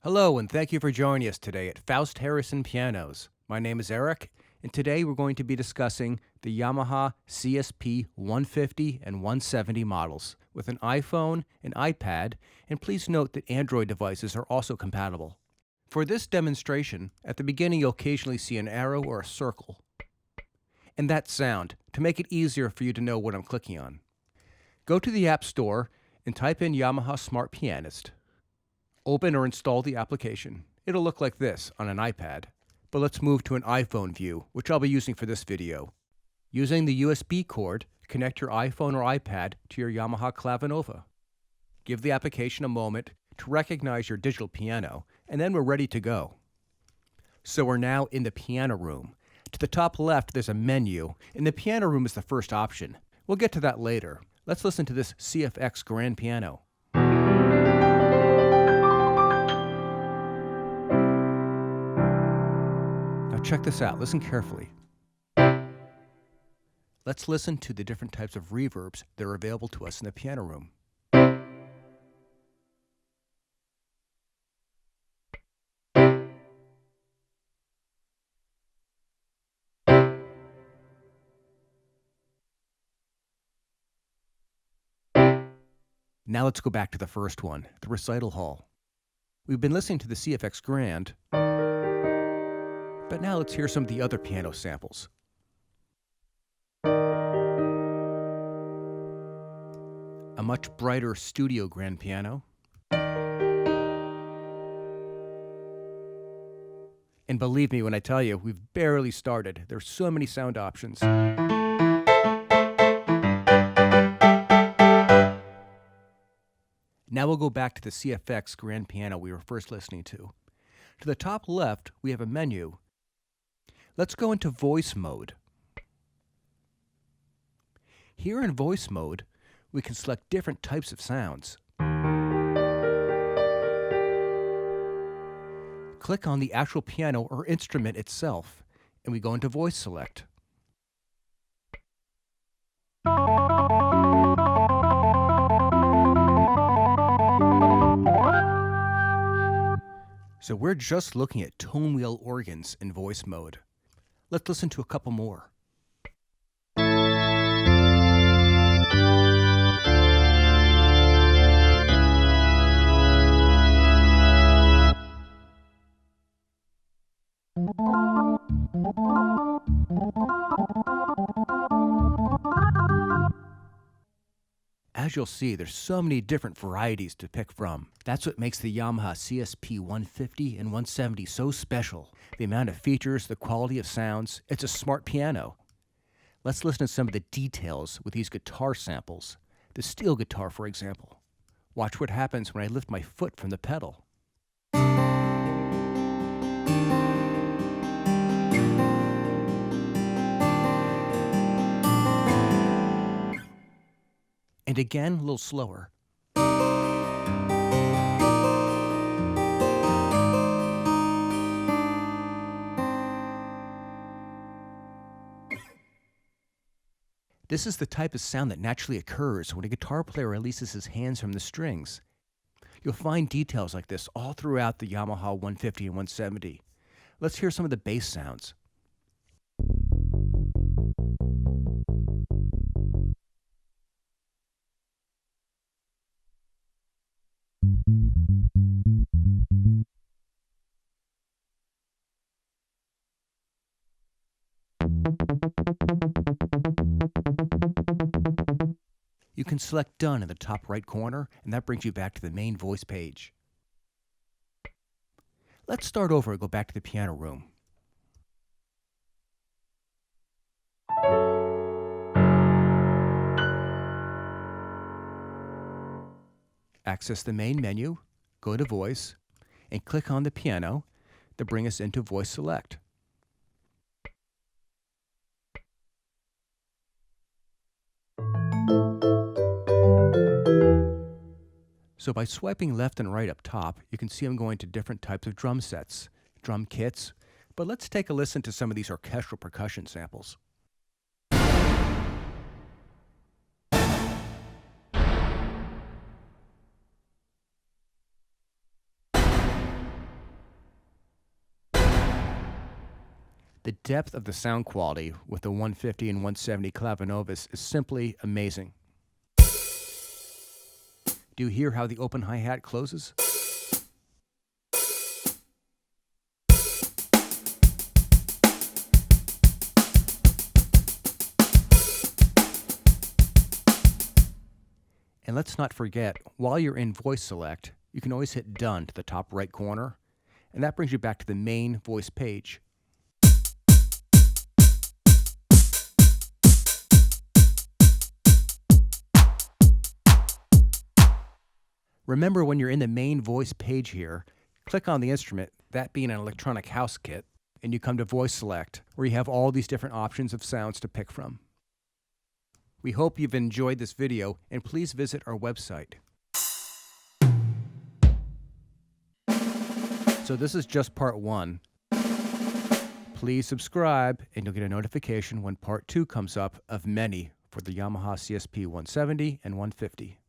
Hello, and thank you for joining us today at Faust Harrison Pianos. My name is Eric, and today we're going to be discussing the Yamaha CSP 150 and 170 models with an iPhone, an iPad, and please note that Android devices are also compatible. For this demonstration, at the beginning you'll occasionally see an arrow or a circle, and that sound to make it easier for you to know what I'm clicking on. Go to the App Store and type in Yamaha Smart Pianist. Open or install the application. It'll look like this on an iPad. But let's move to an iPhone view, which I'll be using for this video. Using the USB cord, connect your iPhone or iPad to your Yamaha Clavinova. Give the application a moment to recognize your digital piano, and then we're ready to go. So we're now in the piano room. To the top left, there's a menu, and the piano room is the first option. We'll get to that later. Let's listen to this CFX grand piano. Check this out. Listen carefully. Let's listen to the different types of reverbs that are available to us in the piano room. Now let's go back to the first one, the recital hall. We've been listening to the CFX Grand, but now let's hear some of the other piano samples. A much brighter studio grand piano. And believe me when I tell you, we've barely started. There's so many sound options. Now we'll go back to the CFX grand piano we were first listening to. To the top left, we have a menu. Let's go into voice mode. Here in voice mode, we can select different types of sounds. Click on the actual piano or instrument itself, and we go into voice select. So we're just looking at tone wheel organs in voice mode. Let's listen to a couple more. As you'll see, there's so many different varieties to pick from. That's what makes the Yamaha CSP 150 and 170 so special. The amount of features, the quality of sounds, it's a smart piano. Let's listen to some of the details with these guitar samples. The steel guitar, for example. Watch what happens when I lift my foot from the pedal. And again, a little slower. This is the type of sound that naturally occurs when a guitar player releases his hands from the strings. You'll find details like this all throughout the Yamaha 150 and 170. Let's hear some of the bass sounds. You can select Done in the top right corner, and that brings you back to the main voice page. Let's start over and go back to the piano room. Access the main menu, go to Voice, and click on the piano to bring us into Voice Select. So by swiping left and right up top, you can see I'm going to different types of drum sets, drum kits, but let's take a listen to some of these orchestral percussion samples. The depth of the sound quality with the 150 and 170 Clavinovas is simply amazing. Do you hear how the open hi-hat closes? And let's not forget, while you're in voice select, you can always hit done to the top right corner, and that brings you back to the main voice page. Remember, when you're in the main voice page here, click on the instrument, that being an electronic house kit, and you come to voice select, where you have all these different options of sounds to pick from. We hope you've enjoyed this video, and please visit our website. So this is just part 1. Please subscribe, and you'll get a notification when part 2 comes up of many for the Yamaha CSP 170 and 150.